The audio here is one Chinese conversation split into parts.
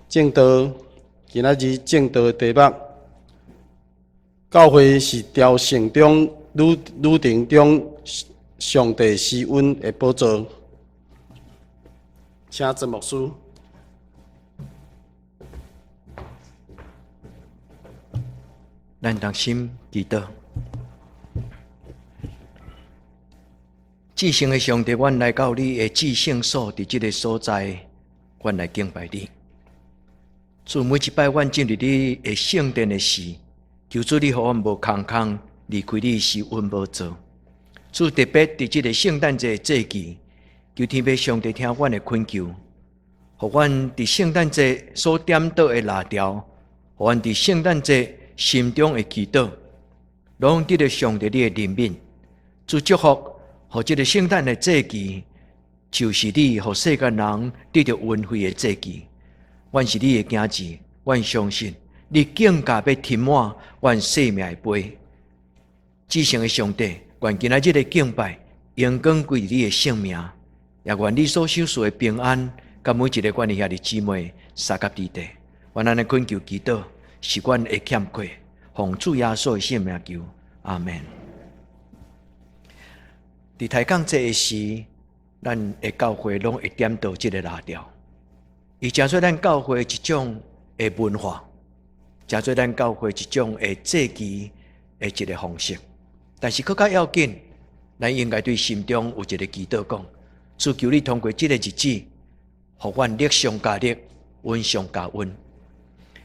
正道，今仔日正道题目，教会是朝圣中旅程中上帝施恩的宝座。请曾牧师。咱同心祈祷，至圣的上帝，阮来到你的至圣所，伫这个所在，阮来敬拜你。主，每一摆阮进入你的圣殿的时，求主你互阮无空空离开你施恩宝座。主，特别伫这个圣诞节节期，求天父上帝听阮的恳求，互阮伫圣诞节所点倒的蜡条，互阮伫圣诞节心中的祈祷，拢得到上帝你的怜悯。主祝福，互这个圣诞的节期，就是你互世间人得到恩惠的节期。阮是你的囝子，阮相信你更加要填满阮生命的杯。至圣的上帝，愿今仔日的敬拜荣光归你的圣名，也愿你所享受的平安，甲每一个阮的兄弟姊妹撒甲伫地。愿咱的恳求祈祷，是阮的欠缺，奉主耶稣的圣名求，阿门。伫抬杠这时，咱的教会拢会点到这个蜡条。伊诚做咱教会一种的文化，诚做咱教会一种的节期的一个方式。但是更加要紧，咱应该对心中有一个祈祷，讲：主求你通过这个日子，互阮力上加力，恩上加恩。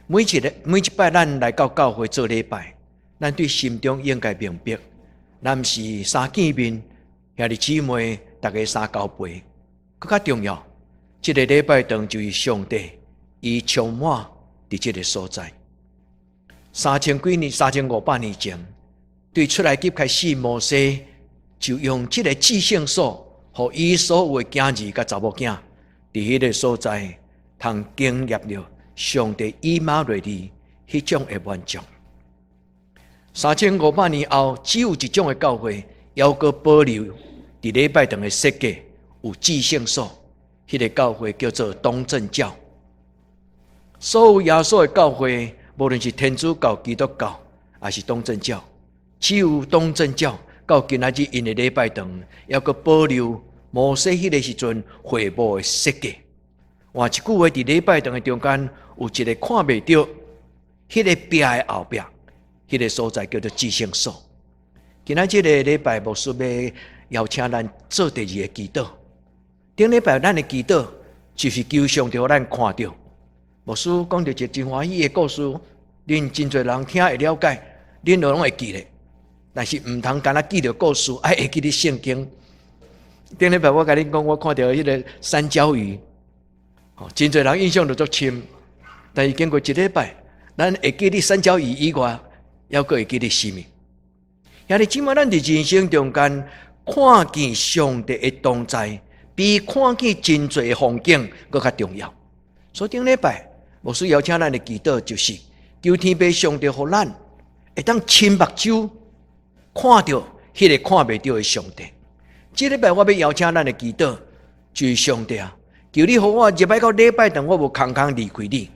每一摆咱来到教会做礼拜，咱对心中应该明白，咱毋是三见面，兄弟姊妹大家三交杯，更加重要。这个礼拜堂就是上帝，伊充满伫这个所在。3000几年、3500年前，对出来吉开始，摩西就用这个至圣所，互伊所有的囝儿甲查某囝，伫迄个所在，通经验了上帝以马内利迄种的满足。3500年后，只有一种的教会，犹阁保留伫礼拜堂的设计有至圣所。迄个教会叫做东正教。所有耶稣的教会，无论是天主教、基督教，还是东正教，只有东正教到今仔日因的礼拜堂，还阁保留摩西迄个时阵会幕的设计。换一句话，伫礼拜堂的中间有一个看袂到，迄个壁的后壁，迄个所在叫做至圣所。今仔日的礼拜，牧师要邀请咱做第二个祈祷。顶礼拜咱的祈祷就是求上帝咱看到。牧师讲到一个真欢喜的故事，恁真侪人听会了解，恁拢会记咧。但是毋通干那记着故事，还会记咧圣经。顶礼拜我甲恁讲，我看到迄个三角鱼，真侪人印象就足深。但是经过一礼拜，咱会记咧三角鱼以外，还佫会记咧什么？兄弟姊妹，咱伫人生中间看见上帝的同在，比看见真侪的风景更加重要。所以顶礼拜，牧师邀请咱的祈祷就是：求天父上帝，互咱会当亲目睭看到迄个看袂到的上帝。这礼拜我要邀请咱的祈祷就是上帝啊，求你互我入摆到礼拜堂，我无空空离开你。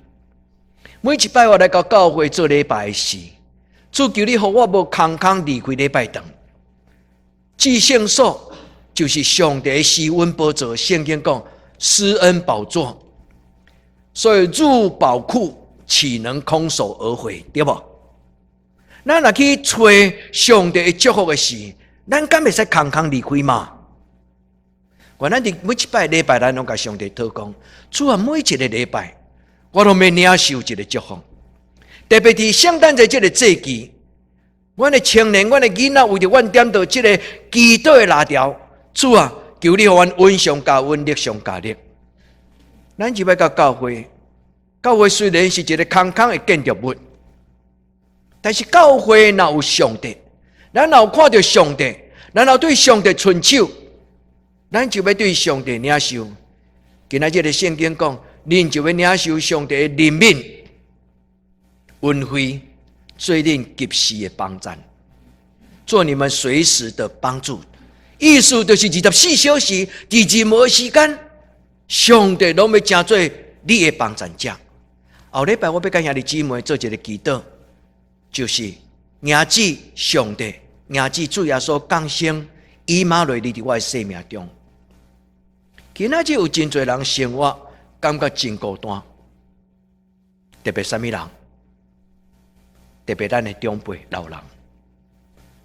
每一摆我来到教会做礼拜的时，主求你互我无空空离开礼拜堂。至圣所就是上帝的施恩宝座，圣经讲施恩宝座，所以入宝库，岂能空手而回？对不？咱若去找上帝的祝福的时，咱敢会使空空离开吗？原来每一摆礼拜，咱拢甲上帝祷告，主啊，每一个礼拜，我都要领受一个祝福。特别伫圣诞节这个节期，阮的青年、阮的囡仔，为着阮点到这个祈祷的蜡条。主啊，求你互阮恩上加恩，力上加力。咱就要到教会，教会虽然是一个空空的建筑物，但是教会若有上帝，咱若有看到上帝，咱若对上帝伸手，咱就要对上帝领受。今仔日的圣经讲，恁就要领受上帝的怜悯、恩惠，做恁及时的帮助，做你们随时的帮助。意思就是24小时，伫任何时间，上帝拢要成做你的帮助者。后礼拜我要跟兄弟姊妹做一个祈祷，就是迎子上帝，迎子主耶稣降生以马内利伫我的生命中。今仔日有真侪人生活感觉真孤单，特别什么人？特别咱的长辈老人，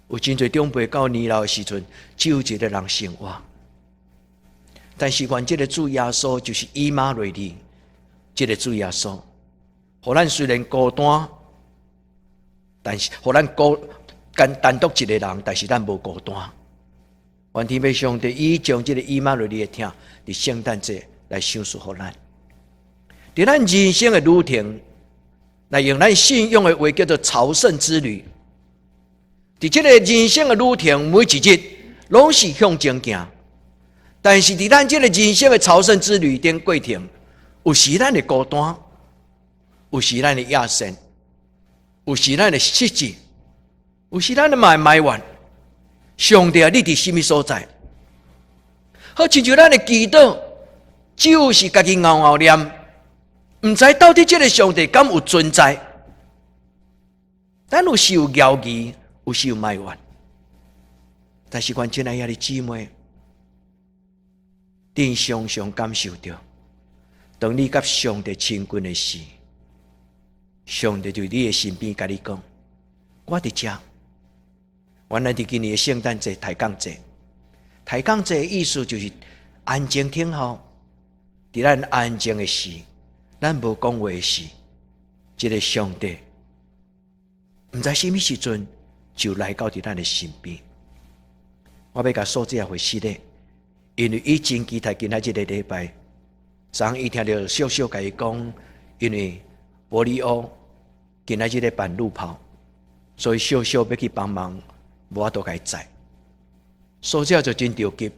有真侪长辈到年老的时阵，只有一个人生活。但是愿这个主耶稣就是以马内利，这个主耶稣，互咱虽然孤单，但是互咱单独一个人，但是咱无孤单。愿天父上帝已将这个以马内利的听，伫圣诞节来享受互咱。伫咱人生的旅程，来用咱信仰的话叫做朝圣之旅。伫这个人生的旅程，每一日拢是向前行。但是伫咱这个人生的朝圣之旅顶过程，有时咱的孤单，有时咱的野心，有时咱的失志，有时咱的埋怨。上帝啊，你伫什么所在？好，亲像咱的祈祷，就是家己熬熬念，唔知到底这个上帝敢有存在？咱有时有犹豫，有时有埋怨，但是愿亲爱的姊妹，恁常常感受到，当你甲上帝亲近的时，上帝就你的身边甲你讲：“我伫遮。”原来伫今年的圣诞节、抬杠节，抬杠节的意思就是安静听候，伫咱安静的时，咱无讲话的时，这个上帝毋知什么时阵就来到伫咱的身边。我要甲数这也回事咧，因为伊真期待今仔日个礼拜，昨伊听到小小甲伊讲，因为伯利欧今仔日咧办路跑，所以小小要去帮忙。无法度甲伊载，所以就真着急。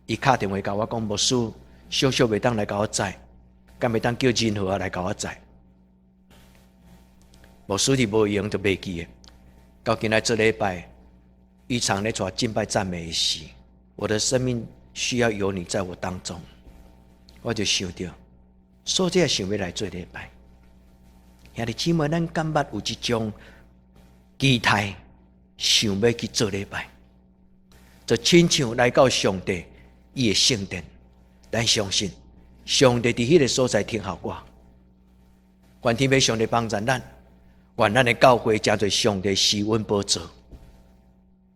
伊打电话甲我讲，牧师，小小袂当来甲我载，敢袂当叫任何来甲我载？牧师你无用就袂记诶。到今仔这礼拜，一场咧带敬拜赞美的时，我的生命需要有你在我当中，我就想到，所以想要来做礼拜。兄弟姊妹，咱感觉有一种期待。想要去做礼拜，就亲像来到上帝伊的圣殿，咱相信上帝伫迄个所在听候我。愿天父上帝帮助咱，愿咱的教会成做上帝施恩宝座，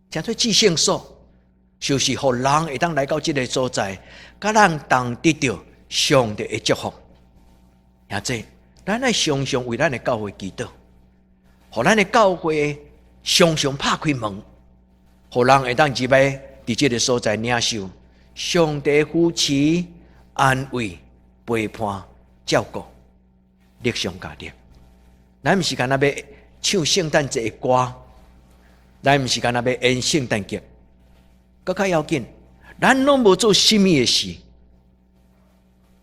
成做至圣所，就是互人会当来到这个所在，甲咱同得到上帝的祝福。也即，咱来常常为咱的教会祈祷，互咱的教会。常常拍开门，互人会当入来伫这个所在领受上帝扶持、安慰、陪伴、照顾、力上加力。咱毋是干那要唱圣诞节的歌，咱毋是干那要演圣诞节，更较要紧，咱拢无做什么的事，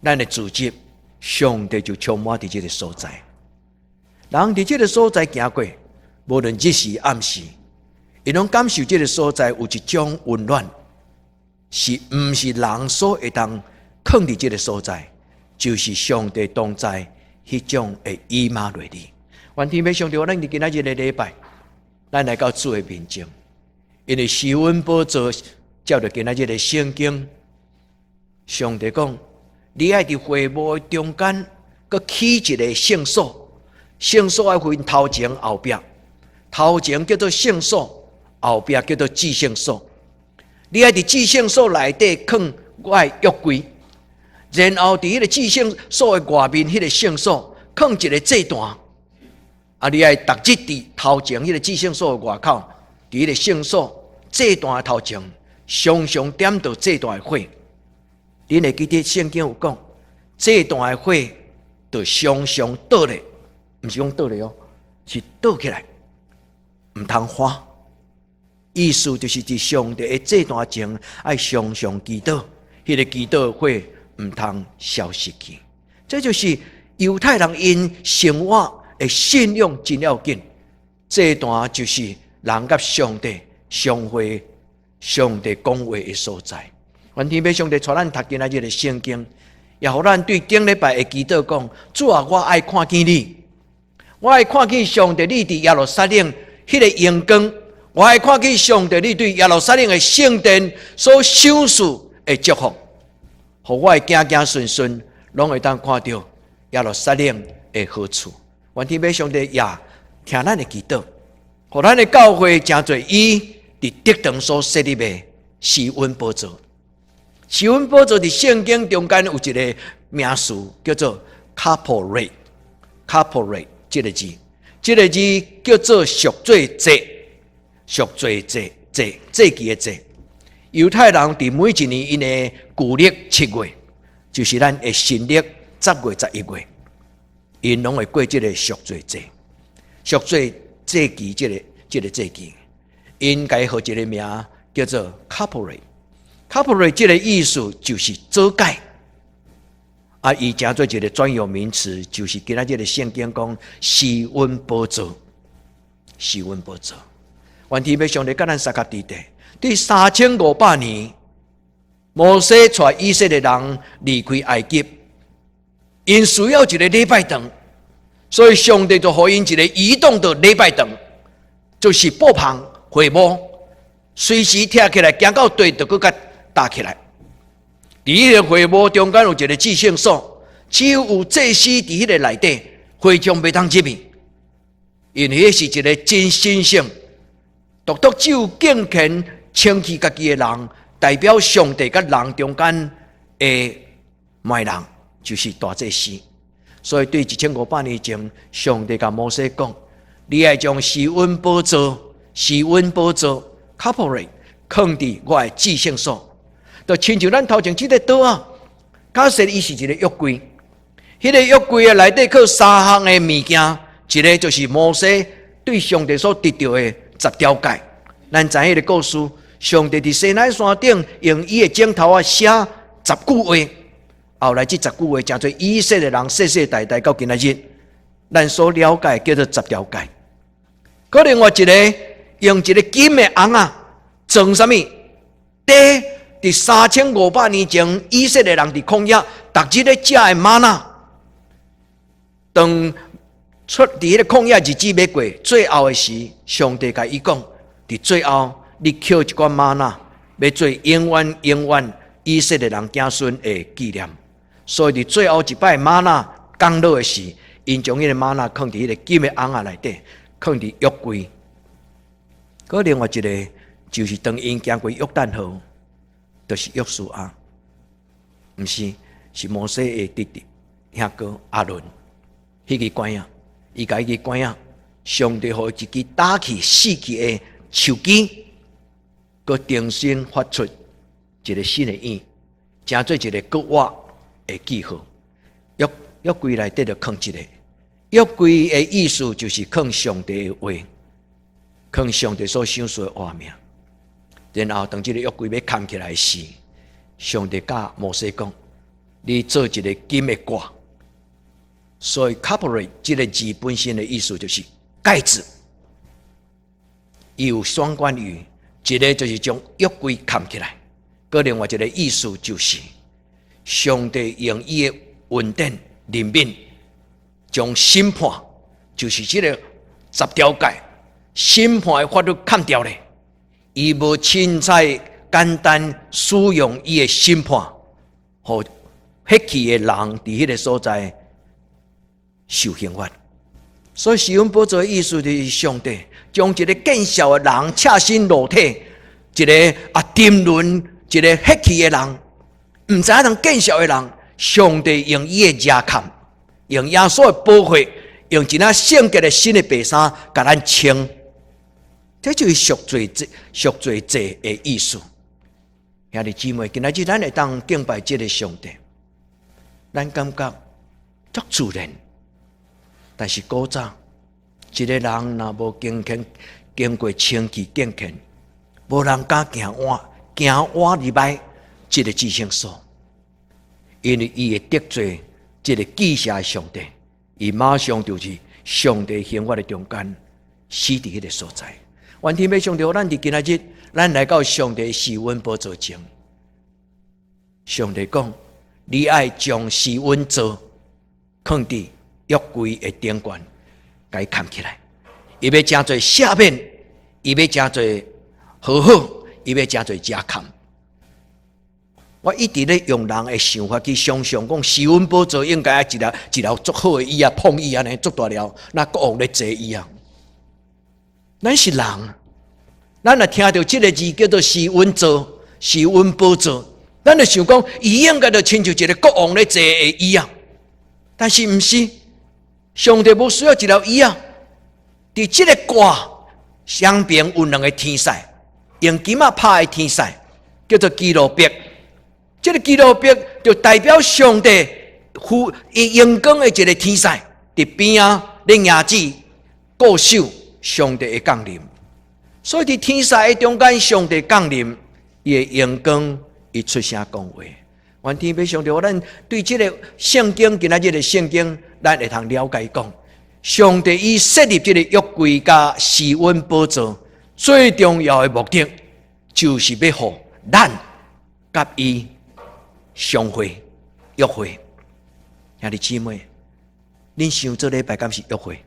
咱的自责，上帝就充满伫这个所在。人伫这个所在行过。无论日时暗时，伊拢感受这个所在有一种温暖，是毋是人所会当抗伫这个所在，就是上帝同在迄种的以马内利。愿天父上帝，咱伫今仔日的礼拜，咱来到主的面前，因为施恩宝座照着今仔日的圣经，上帝讲，你爱伫会幕的中间，佮起一个圣所，圣所爱分头前后壁。头前叫做圣所，后壁叫做至圣所。你爱伫至圣所内底放我的约柜，然后伫迄个至圣所的外面，迄个圣所放一个祭坛。啊，你爱逐日伫头前迄个至圣所的外口，伫迄个圣所祭坛的头前，常常点着祭坛的火。恁会记得圣经有讲，祭坛的火就常常倒咧，毋是讲倒咧哦，是倒起来。唔通花，意思就是伫上帝的祭坛前，爱常常祈祷，迄个祈祷会唔通消失去。这就是犹太人因生活的信仰真要紧。祭坛就是人甲上帝相会、上帝讲话的所在。愿天父上帝带咱读今仔日的圣经，也互咱对顶礼拜的祈祷讲：主啊，我爱看见你，我爱看见上帝你伫耶路撒冷迄个荣光，我爱看见上帝你对耶路撒冷的圣殿所享受的祝福，互我的行行顺顺，拢会当看到耶路撒冷的好处。愿天父上帝也听咱的祈祷，互咱的教会真侪伊伫德堂所设立的施恩宝座。施恩宝座伫圣经中间有一个名词叫做 corporate，corporate 这个字叫做赎罪祭，赎罪祭祭祭的祭。犹太人伫每一年因的旧历7月，就是咱的新历10月11月，因拢会过这个赎罪祭，赎罪祭期这个祭期，因该号一个名叫做 corporate。corporate 这个意思就是做改，伊成做一个专有名词，就是今仔日的圣经讲施恩宝座，施恩宝座。愿天父上帝甲咱三角地带，第3500年，摩西带以色列人离开埃及，因需要一个礼拜堂，所以上帝就给因一个移动的礼拜堂，就是布棚会幕，随时拆起来，行到地就搁甲搭起来。伫迄个会幕中间有一个至圣所，只有祭司伫迄个内底，会众袂当入去，因为迄是一个真神圣，独独只有敬虔、清气家己的人，代表上帝甲人中间的麦人，就是大祭司。所以对1500年前，上帝甲摩西讲：你要将施恩宝座、施恩宝座 corporate 放伫我的至圣所。就亲像咱头前这个岛啊，假设伊是一个约柜，迄个约柜的内底靠3项的物件，一个就是摩西对上帝所得到的10条诫。咱知迄个故事，上帝伫西奈山顶用伊的指头写10句话，后来这10句话真侪以色列人世世代代到今仔日，咱所了解叫做10条诫。可另外一个用一个金的红啊，装什么？伫3500年前，以色列人伫旷野，逐日咧食的玛纳，当出伫迄个旷野日子要过，最后的时，上帝甲伊讲：伫最后，你捡一罐玛纳，要做永远永远以色列人子孙的纪念。所以伫最后一摆玛纳降落的时，因将迄个玛纳放伫迄个金的红啊内底，放伫约柜。搁另外一个就是当因行过约旦河。就是约书亚，毋是，是摩西的弟弟兄哥阿伦，迄个关啊，伊甲迄个关啊，上帝互一支打去死去的手机，佮重新发出一个新的印，成做一个国外的记号。约柜内底就放一个，约柜的意思就是放上帝的话，放上帝所想说的话命。然后当这个约柜要扛起来时，上帝甲摩西讲：你做一个金的挂。所以 corporate 这个字本身的意思就是盖子，伊有双关语，一个就是将约柜扛起来，佮另外一个意思就是上帝用伊的恩典怜悯，将审判，就是这个10条诫审判的法律砍掉咧。伊无凊彩简单使用伊的审判，互迄去的人伫迄个所在受刑罚。所以施恩宝座的意思就是上帝将一个见笑的人赤身裸体，一个沉沦，一个迄去的人，毋知影通见笑的人，上帝用伊的热砍，用耶稣的宝血，用一领圣洁的新的白衫，甲咱穿。这就是赎罪祭的意思。兄弟姊妹，今仔日咱会当敬拜这个上帝，咱感觉足自然。但是古早一个人若无经过清气敬虔，无人敢行碗入来这个至圣所，因为伊会得罪这个记下的上帝，伊马上就是上帝刑罚的中间死伫迄个所在。愿天父上帝，咱伫今仔日，咱来到上帝施恩宝座前。上帝讲：你爱将施温座放伫约柜的顶端，甲伊扛起来。伊要真侪下面，伊要真侪好好，伊要真侪加扛。我一直咧用人的想法去想象，讲施温宝座应该一条足好的椅啊，碰椅安尼足大条，那国王咧坐椅啊。咱是人，咱若听到这个字叫做施温座、施温宝座，咱就想讲，伊应该就亲像一个国王咧坐的椅啊。但是毋是，上帝无需要一条椅啊。伫这个卦上边有两个天使，用金仔拍的天使，叫做基路伯。这个基路伯就代表上帝阳光的一个天使，伫边啊，咧牙子固守上帝的降临。所以伫天使的中间，上帝降临，伊的阳光，伊出声讲话。愿天父上帝，咱对这个圣经，今仔日的圣经，咱会通了解讲，上帝伊设立这个约柜甲施温宝座，最重要的目的，就是要互咱甲伊相会约会。兄弟姊妹，恁想做礼拜敢是约会？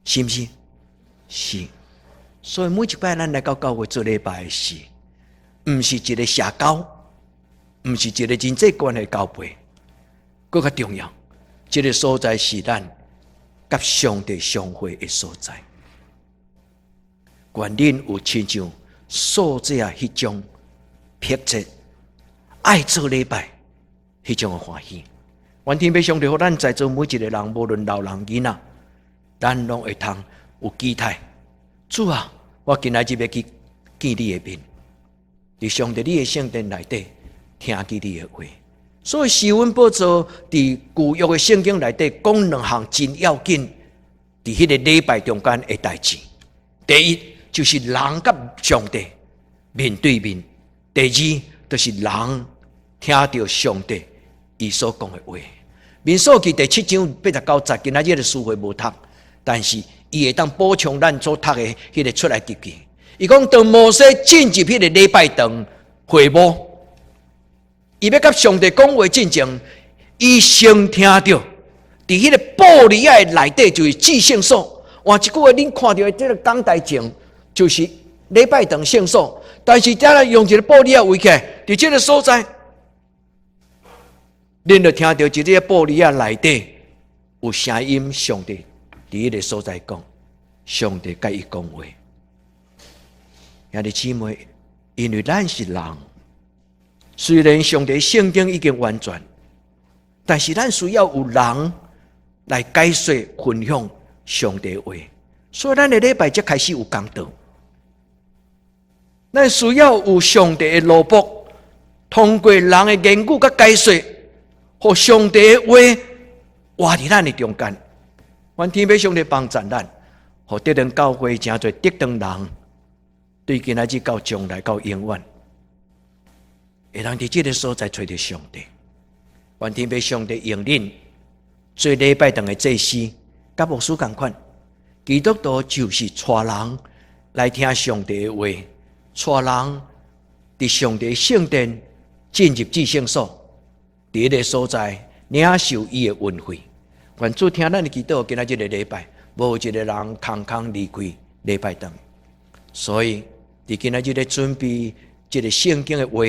是毋是？是。所以每一摆咱来到教会做礼拜的时，毋是一个社交，毋是一个人际关系交配，更较重要，这个所在是咱甲上帝相会的所在。愿恁有亲像所者迄种迫切爱做礼拜迄种的欢喜。愿天父上帝，互咱在座每一个人，无论老人囡仔，咱拢会通有期待。主啊，我今仔日要去见你的面，伫上帝你的圣殿内底听见你的话。所以施温宝座伫旧约的圣经内底讲两项真要紧，伫迄个礼拜中间的代志。第一就是人甲上帝面对面；第二就是人听到上帝伊所讲的话。民数记第7章89节，今仔日的书会无读，但是伊会当补充咱所读的迄个出来记记。伊讲当摩西进入迄个礼拜堂会幕，伊要甲上帝讲话进前，伊先听到伫迄个布里亚内底就是至圣所。换一句话，恁看到的这个讲台前就是礼拜堂圣所，但是再来用一个布里亚围起来，伫这个所在。恁就听到一个布里亚内底有声音，上帝伫迄个所在讲，上帝甲伊讲话。兄弟姊妹，因为咱是人，虽然上帝圣经已经完全，但是咱需要有人来解说分享上帝话，所以咱的礼拜才开始有讲道。咱需要有上帝的罗卜，通过人的言语甲解说。互上帝的话活伫咱的中间，愿天父上帝帮助咱，互得人教会真侪得当人，对今仔日到将来到永远，会通伫这个所在找到上帝。愿天父上帝用恁做礼拜堂的祭司，甲牧师同款。基督徒就是带人来听上帝的话，带人伫上帝圣殿进入至圣所。伫迄个所在领受伊的恩惠，愿主听咱的祈祷，今仔日的礼拜，无一个人空空离开礼拜堂。所以伫今仔日咧准备这个圣经的话，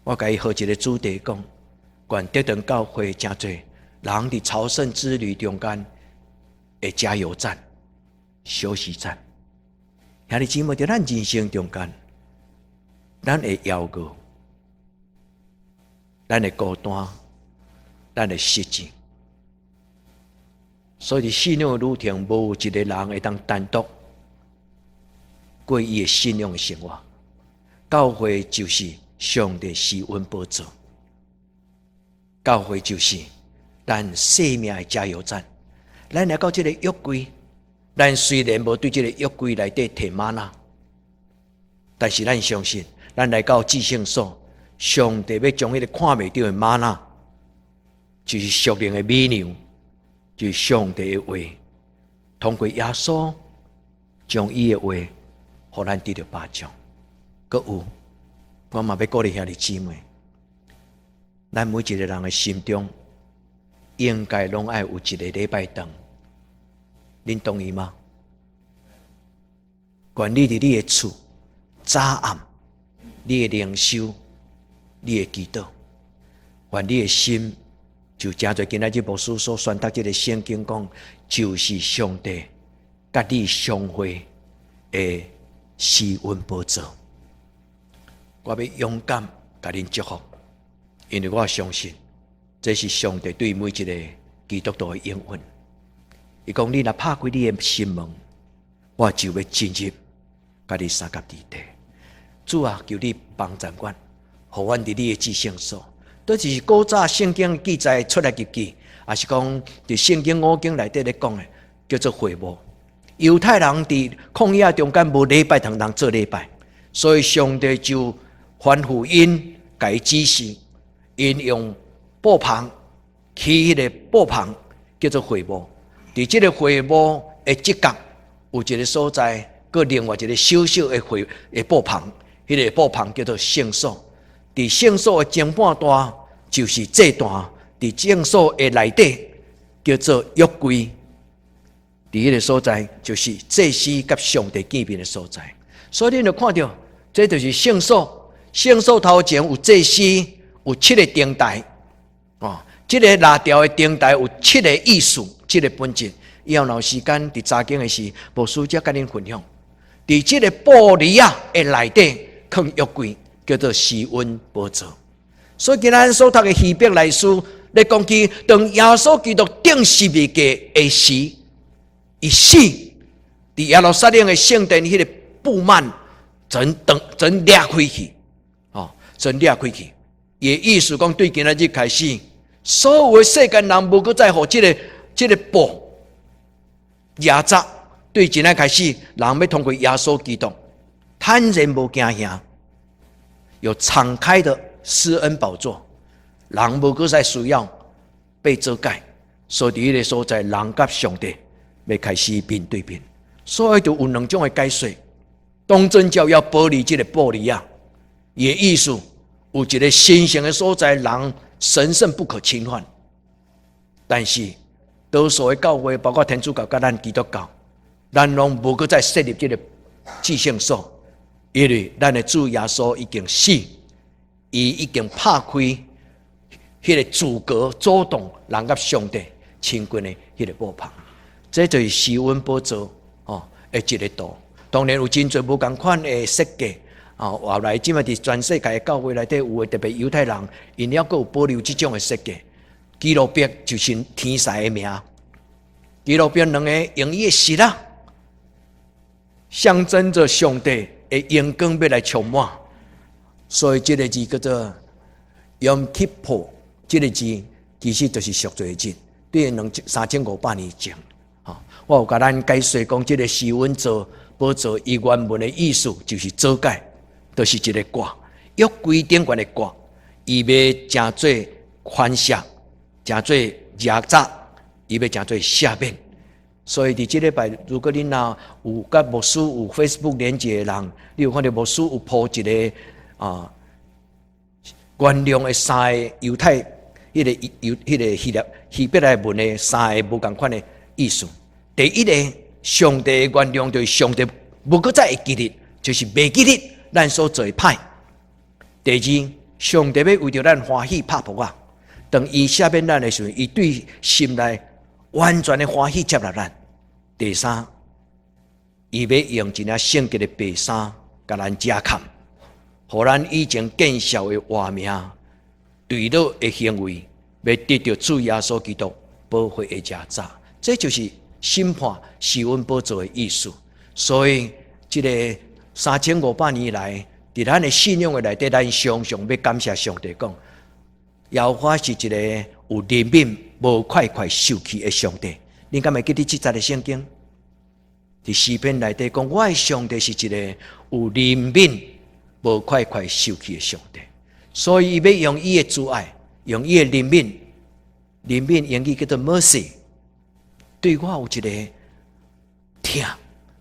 我甲伊好一个主题讲，愿得等教会真侪人伫朝圣之旅中间的加油站、休息站。兄弟姊妹，伫咱人生中间，咱会摇过。咱的孤单，咱的失志，所以信仰的路程，无有一个人会当单独过伊的信仰的生活。教会就是上帝施恩宝座，教会就是咱生命的加油站。咱来到这个约柜，咱虽然无对这个约柜内底摕吗哪，但是咱相信，咱来到至圣所。上帝要将迄个看袂到的吗哪，就是属灵的美牛，就是上帝的话，通过耶稣将伊的话，互咱得到保障。搁有，我嘛要鼓励兄弟姊妹，咱每一个人的心中，应该拢爱有一个礼拜堂。恁同意吗？管理伫你的厝，早暗，你的灵修，你的祈祷，愿你的心就正做今仔日牧师所宣读这个圣经讲，就是上帝甲你相会的施恩宝座。我要勇敢甲恁祝福，因为我相信这是上帝对每一个基督徒的应允。伊讲：你若拍开你的心门，我就要进入，甲你三甲地底。主啊，求你帮助阮，互阮伫你的至圣所。都是古早圣经记载出来日记，也是讲伫圣经五经内底咧讲的，叫做会幕。犹太人伫旷野中间无礼拜堂人做礼拜，所以上帝就吩咐因甲伊指示，因用布棚起迄个布棚叫做会幕。伫即个会幕的即角有一个所在，佮另外一个小小的布棚，迄个布棚叫做圣所。伫圣所的前半段就是这段，伫圣所的内底叫做约柜。伫迄个所在就是祭司甲上帝见面的所在。所以你就看到，这就是圣所。圣所头前有祭司，有7个灯台。这个蜡条的灯台有7个意思，7个本质。以后若有时间伫查经的时，牧师才甲恁分享。伫这个玻璃的内底放约柜。叫做施恩宝座，所以今咱所读的希伯来书，咧讲起当耶稣基督钉十字架的时，伊死伫耶路撒冷的圣殿，迄个布幔全裂开去，全裂开去。伊的意思讲，对今仔日开始，所有的世间人无搁再互这个布压榨，对今仔开始，人要通过耶稣基督，坦然无惊吓。有敞开的施恩宝座，人无搁再需要被遮盖，所以伫迄个所在，人甲上帝要开始面对面，所以就有两种的解说。东正教要剥离这个玻璃伊的意思有一个神圣的所在，人神圣不可侵犯。但是多数的教会，包括天主教甲咱基督教，咱拢无搁再设立这个至圣所。因为咱的主耶稣已经死，伊已经拍开迄个阻隔阻挡人甲上帝亲近的迄个布棚，这就是施恩宝座的一个道。当然有真侪无同款的设计后来即卖伫全世界的教会内底有的，特别犹太人，因了阁有保留即种的设计。基路伯就是天使的名，基路伯两个用伊的石象征着上帝的阳光要来充满，所以这个字叫做 Yom Kippur， 这个字其实就是赎罪日，对3500年前。我有甲咱解说讲，这个施恩座宝座伊原文的意思就是遮盖，就是一个挂，约柜顶悬的挂，伊要诚做宽赦，诚做压榨，伊要诚做赦免。所以伫即礼拜，如果恁有甲牧师有 Facebook 连结的人，你有看到牧师有铺一个原谅的3个犹太迄个希伯来文的3个无共款的意思。第一个，上帝的原谅就是上帝无搁再会记哩，就是袂记哩咱所做的歹。第二，上帝要为着咱欢喜拍仆当伊赦免咱的时候，伊对心内完全的欢喜接纳咱。第三，伊要用一领圣洁的白衫，甲咱遮盖，互咱以前见效的活命、对落的行为，要得到主耶稣基督保护的遮罩。这就是审判施恩宝座的意思。所以，这个3500年来，伫咱的信仰的内底，咱常常要感谢上帝讲，耶和华是一个有怜悯、无快快受气的上帝。你敢会记得这节的圣经？伫诗篇内底讲，我的上帝是一个有怜悯、无快快受气的上帝。所以，伊要用伊的慈爱，用伊的怜悯，怜悯英语叫做 mercy， 对我有一个疼，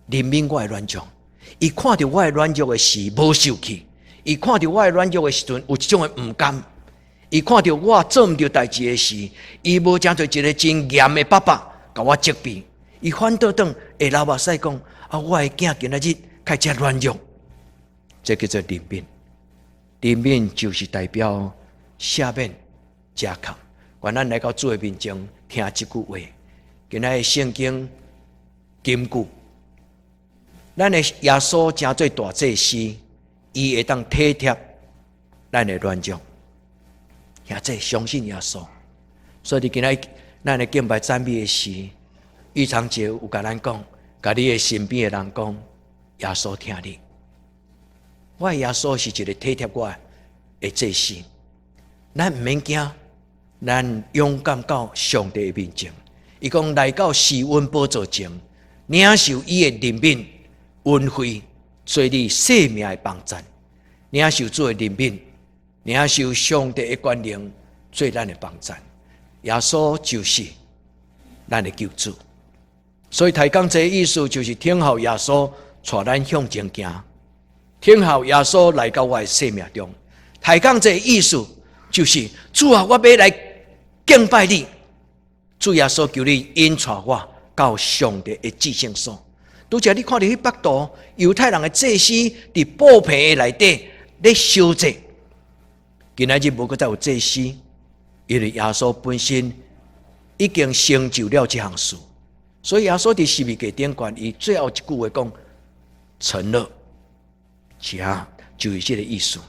怜悯我的软弱。伊看到我的软弱的时，无受气；伊看到我的软弱的时阵，有一种的唔甘。伊看到我做毋到代志的时，伊无正做一个真严的爸爸，甲我责备。伊反倒转会流目屎讲：我的囝今仔日开始软弱。这叫做怜悯。怜悯就是代表赦免、加抗。愿咱来到主的面前，听这句话。今仔的圣经金句，咱的耶稣真做大祭司，伊会当体贴咱的软弱。也这相信耶稣，所以今仔咱的敬拜赞美的时，玉长节有甲咱讲，甲你的身边的人讲，耶稣听你。我的耶稣是一个体贴我的祭司，咱毋免惊，咱勇敢到上帝的面前。伊讲来到施恩宝座前，领受伊的怜悯、恩惠，做你生命的帮助，领受主的怜悯。领受上帝的权能，做咱的帮助。耶稣就是咱的救主，所以提讲这个意思就是听候耶稣带咱向前行，听候耶稣来到我的生命中。提讲这个意思就是主啊，我要来敬拜你。主耶稣求你引带我到上帝的至圣所。拄则你看到迄幅图，犹太人的祭司伫布棚的内底咧烧祭。今仔日无再有祭司，因为耶稣本身已经成就了这项事，所以耶稣伫十字架顶悬，伊最后一句话讲：成了。就是这个意思。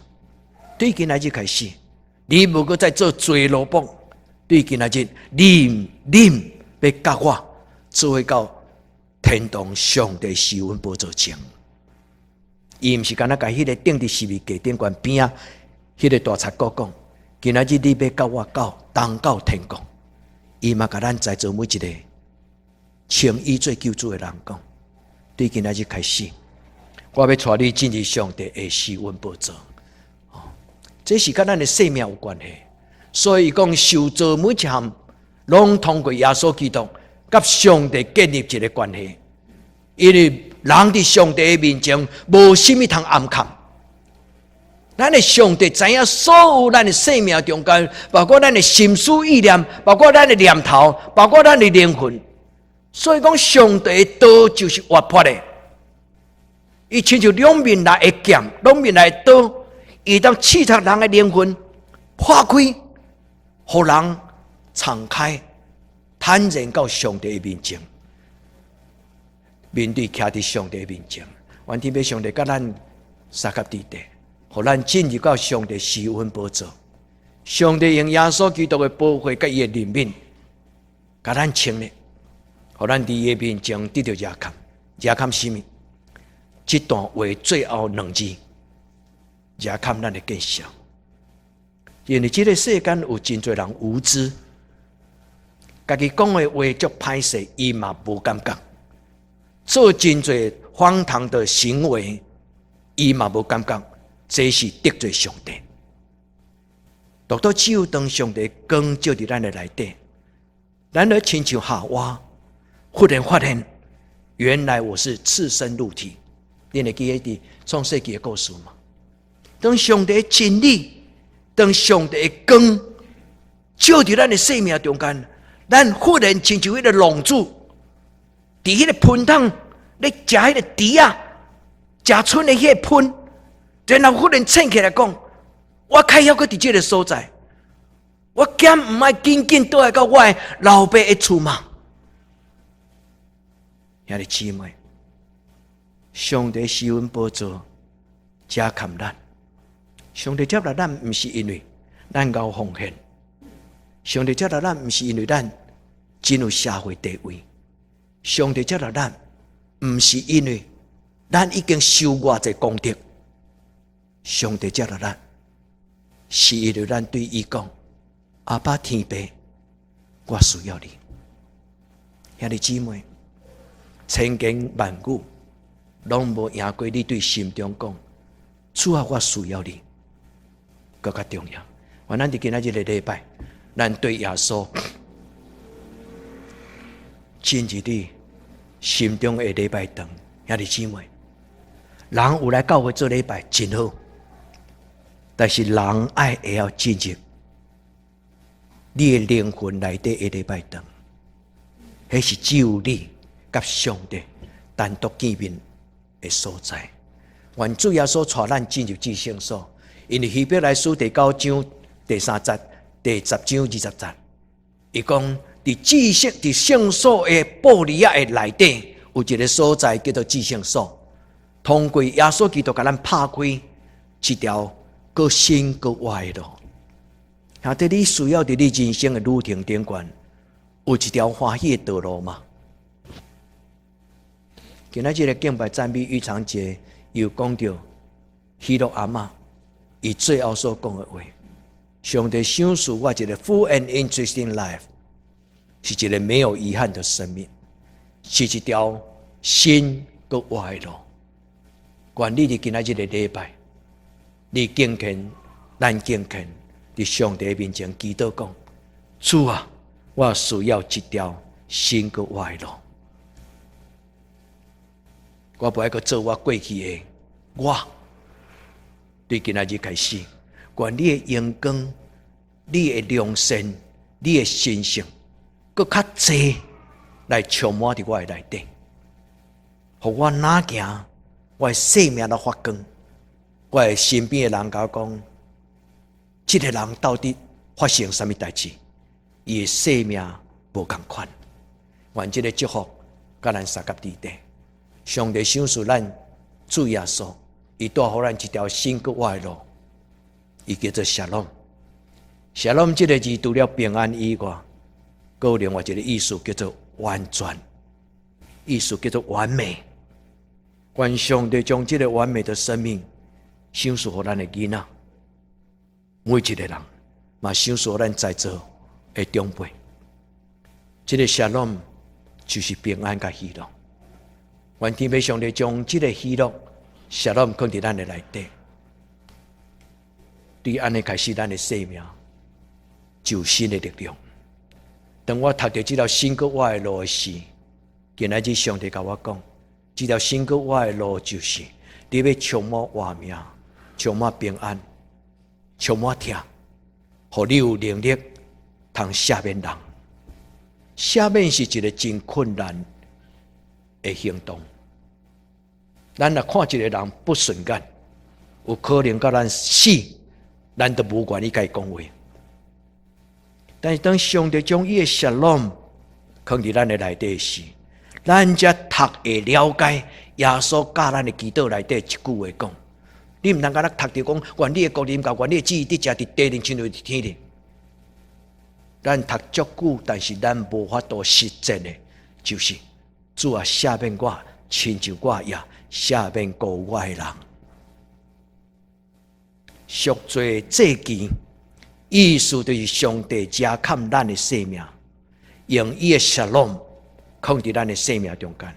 对今仔日开始，你无再做罪奴仆，对今仔日，你要甲我做伙到天堂上帝施恩宝座前。伊毋是干那甲迄个钉伫十字架顶悬边啊。迄个大贼国讲，今仔日你要甲我到天国，伊嘛甲咱在座每一个称伊做救主的人讲，对今仔日开始，我要带你进入上帝的施恩宝座。这是跟咱的生命有关系，所以讲受造每一项，拢通过耶稣基督甲上帝建立一个关系，因为人伫上帝的面前，无甚物通暗藏。咱的上帝知影所有咱的生命中间，包括咱的心思意念，包括咱的念头，包括咱的灵魂。所以讲，上帝的道就是活泼的，伊亲像两面来的剑，两面来的刀，伊当刺透人的灵魂，破开，互人敞开，坦然到上帝的面前，面对徛伫上帝的面前。愿天父上帝甲咱三甲地地。互咱进入到上帝施恩宝座，上帝用耶稣基督的保护甲伊的怜悯，甲咱称咧，互咱伫伊面前得到热堪。热堪什么？这段话最后两字，热堪咱的见笑。因为这个世间有真侪人无知，家己讲的话足歹势，伊嘛无感觉；做真侪荒唐的行为，伊嘛无感觉。这是得罪上帝，独到只有当上帝光照伫咱的内底，咱而亲像夏娃，忽然发现，原来我是赤身露体。你会记得创世纪的故事吗？当上帝的真理，当上帝的光照伫咱的生命中间，咱忽然亲像迄个龙主，伫迄个喷桶咧食迄个猪啊，食剩的迄个喷。然后忽然醒起来讲，我开要搁伫这个所在，我减唔爱紧紧倒来到我的老爸的厝嘛。兄弟姊妹，上帝施恩宝座加看咱，上帝接纳咱，唔是因为咱够奉献，上帝接纳咱，唔是因为咱真有社会地位，上帝接纳咱，唔是因为咱已经受偌济功德。上帝接纳咱，是因为咱对伊讲：“阿爸天父，我需要你。”兄弟姊妹，千言万语拢无赢过你对心中讲：“主啊，我需要你。”更加重要。我咱伫今仔日的礼拜，咱对耶稣进入你心中的礼拜堂。兄弟姊妹，人有来教会做礼拜真好。但是人爱会晓进入你的灵魂内底的礼拜堂，迄是只有你甲上帝单独见面的所在。愿主耶稣带咱进入至圣所，因为希伯来书第9章第3节、第10章20节，伊讲伫至圣伫圣所的布里亚的内底，有一个所在叫做至圣所。通过耶稣基督甲咱拍开一条个新个活的路。兄弟，你需要伫你人生的路程顶悬有一条欢喜的道路吗？今仔日的敬拜赞美预尝节又讲到希洛阿嬷伊最后所讲的话：上帝赏赐我一个 full and interesting life， 是一个没有遗憾的生命，是一条新个活的路。愿你伫今仔日的礼拜，你敬虔，咱敬虔，伫上帝面前祈祷讲：主啊，我需要一条新个活的路。我不爱去做我过去的我。对今仔日开始，愿你的阳光、你的良善、你的神性，搁较济来充满伫我的内底，互我哪行，我的生命都发光。我的身边的人甲我讲，这个人到底发生什么代志？伊的生命无同款。愿这个祝福甲咱三甲地底，上帝赏赐咱主耶稣，伊带互咱一条新个活的路，伊叫做沙龙。沙龙这个字除了平安以外，还有另外一个意思叫做完全，意思叫做完美。愿上帝将这个完美的生命赏赐互咱的囡仔，每一个人嘛赏赐互咱在座的长辈。这个沙龙就是平安甲喜乐。愿天父上帝将这个喜乐、沙龙放伫咱的内底，对安尼开始咱的生命就有新的力量。当我读到这条新个活的路的时，今仔日上帝甲我讲，这条新个活的路就是你要充满活命，充满平安，充满疼，互你有能力通赦免人。赦免是一个真困难的行动。咱若看一个人不顺眼，有可能到咱死，咱都无愿意甲伊讲话。但是当上帝将伊的沙龙放伫咱的内底时，咱才读会了解耶稣教咱的祈祷内底一句话讲：你毋通甲咱读着讲，愿你的国临到，愿你的旨意伫遮伫地里，亲像伫天里。咱读足久，但是咱无法度实践的，就是主啊，赦免我，亲像我也赦免过我的人。赎罪祭祀，意思就是上帝加看咱的生命，用伊的沙龙放伫咱的生命中间。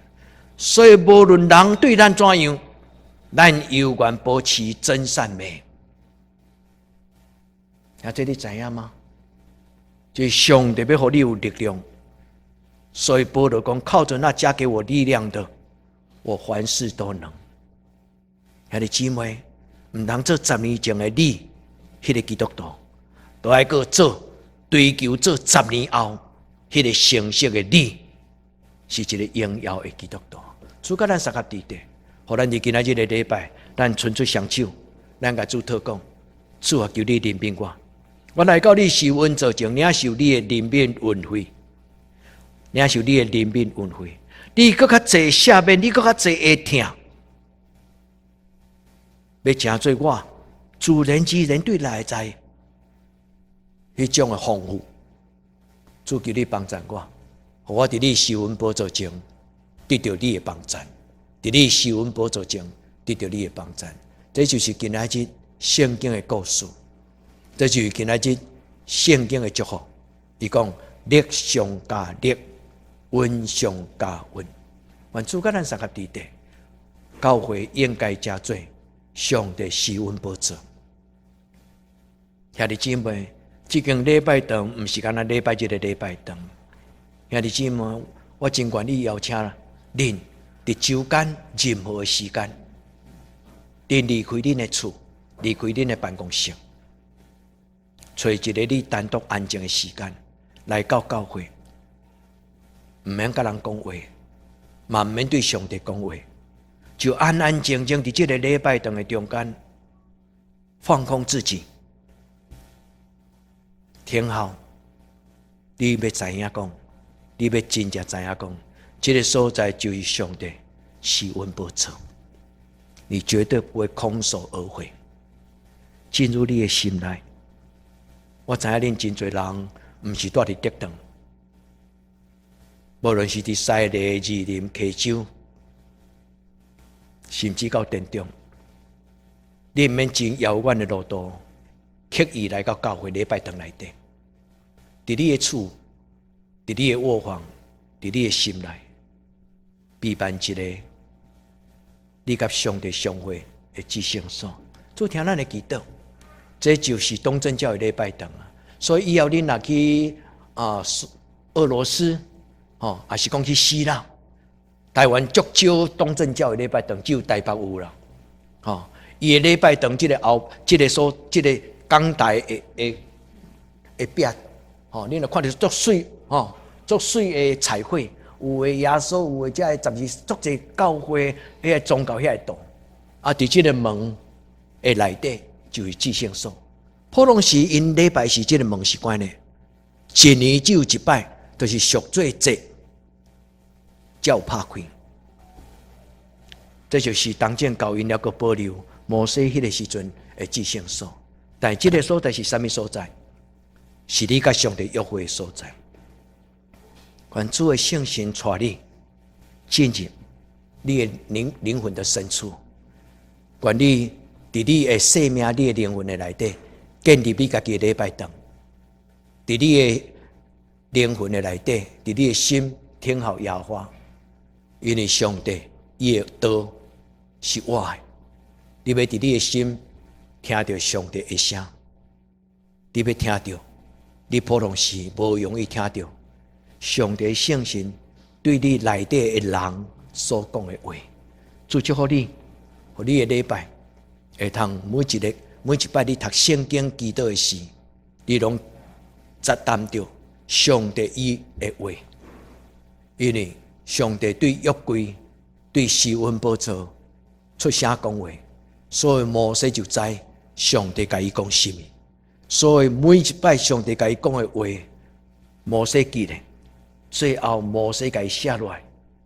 所以无论人对咱怎样，咱犹原保持真善美。这你知影吗？就是上帝要互你有力量，所以保罗讲：靠着那加给我力量的，我凡事都能。兄弟姊妹，唔通做10年前的你，迄个基督徒，都爱个做追求做10年后迄个成熟的你，是一个荣耀的基督徒。主甲咱三甲地底，互咱伫今仔日的礼拜，咱伸出双手，咱甲主祷讲：主啊，求你怜悯我。我来到你受恩造成，领受你的怜悯恩惠，领受你的怜悯恩惠。你搁较济赦免，你搁较济会听，要成做我自然之然对内在迄种的丰富。主求你帮助我，互我伫你受恩宝座前得到你的帮助，伫你受恩宝座前得到你的帮助。这就是今仔日圣经的故事。这就是今仔日圣经的祝福。伊讲：力上加力，恩上加恩。愿主甲咱三甲地底，教会应该加做上帝施恩宝座。兄弟姊妹，这间礼拜堂毋是干那礼拜日的礼拜堂。兄弟姊妹，我真愿意邀请恁伫周间任何的时间，恁离开恁的厝，离开恁的办公室。找一个你单独安静的时间来到教会，唔免甲人讲话，嘛唔免对上帝讲话，就安安静静伫这个礼拜堂的中间放空自己，听候你要知影讲，你要真正知影讲，这个所在就是上帝施恩宝座，你绝对不会空手而回，进入你的心内。我知影恁真侪人毋是住伫德堂，无论是伫西丽、二林、溪州，甚至到田中，你毋免真遥远的路途，刻意来到教会礼拜堂内底。伫你的厝，伫你的卧房，伫你的心内，备办一个你甲上帝相会的至圣所，做听咱的祈祷。这就是东正教的礼拜堂啊。所以以后恁若去俄罗斯，还是讲去希腊，台湾足少东正教的礼拜堂，只有台北有啦。伊的礼拜堂，这个讲台的壁。你若看到足水，足水的彩绘，有的耶稣，有的遮个12足侪教会迄个宗教遐个图，伫即个门的内底就是至圣所。普通时因礼拜是即个门是关的，一年只有一摆，就是赎罪节才有拍开。这就是当前教因了个保留摩西迄个时阵的至圣所，但即个所在是啥物所在？是你甲上帝约会的所在。愿主的圣神带你进入你的灵魂的深处，愿你伫你的生命、你的灵魂的内底建立你家己的礼拜堂，伫你的灵魂的内底，伫你的心听候耶和华，因为上帝伊的道是我的，你要伫你的心听到上帝的声，你要听到。你普通时无容易听到上帝圣神对你内底的人所讲的话，主祝福你，互你的礼拜会通每一摆你读圣经祈祷的时，你拢责担着上帝伊的话，因为上帝对约柜、对施恩宝座出声讲话，所以摩西就知上帝甲伊讲什么。所以每一摆上帝甲伊讲的话，摩西记咧，最后摩西甲伊写落来，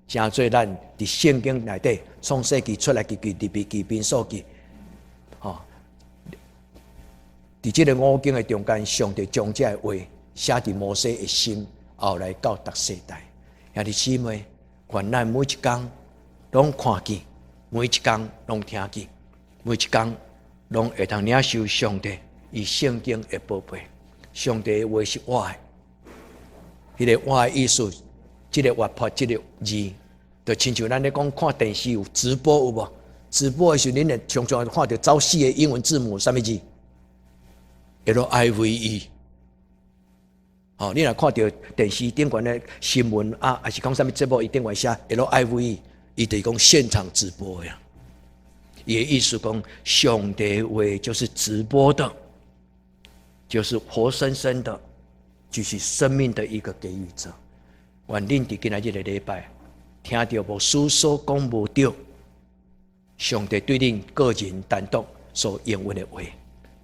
诚做咱伫圣经内底创世纪、出来记、利未记、民数记，伫即个五经的中间，上帝将这话写伫摩西的心，后来到逐世代。兄弟姊妹，愿咱每一天拢看见，每一天拢听见，每一天拢会通领受上帝。以圣经的宝贝，上帝的话是我的，迄个我的意思，这个活泼，这个字，就亲像咱咧讲看电视有直播有无？直播的时候，恁会常常看到走4个英文字母，什么字 ？LIVE。你若看到电视顶悬的新闻啊，还是讲什么节目，伊顶悬写 LIVE， 伊就是讲现场直播呀。也意思讲，上帝话就是直播的。就是活生生的，就是生命的一个给予者。愿恁伫今仔日的礼拜，听到无书所讲无着，上帝对恁个人单独所应允的话，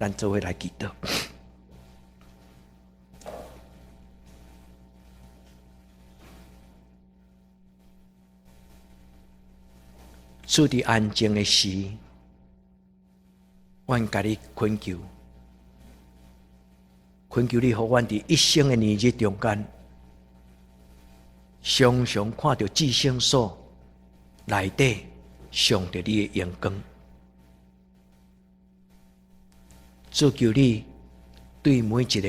咱做伙来祈祷。处伫安静的时，阮甲你恳求。恳求你，互阮伫一生的年日中间，常常看到至圣所内底上帝你的阳光。主求你对每一个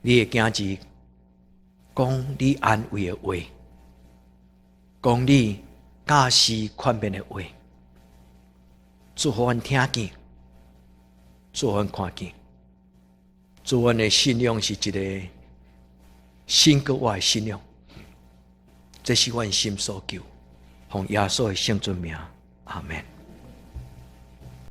你的囝子讲你安慰的话，讲你教示宽勉的话，主互阮听见，主互阮看见。主，阮的信仰是一个新格外的信仰，这是阮心所求，奉耶稣的圣尊名，阿门。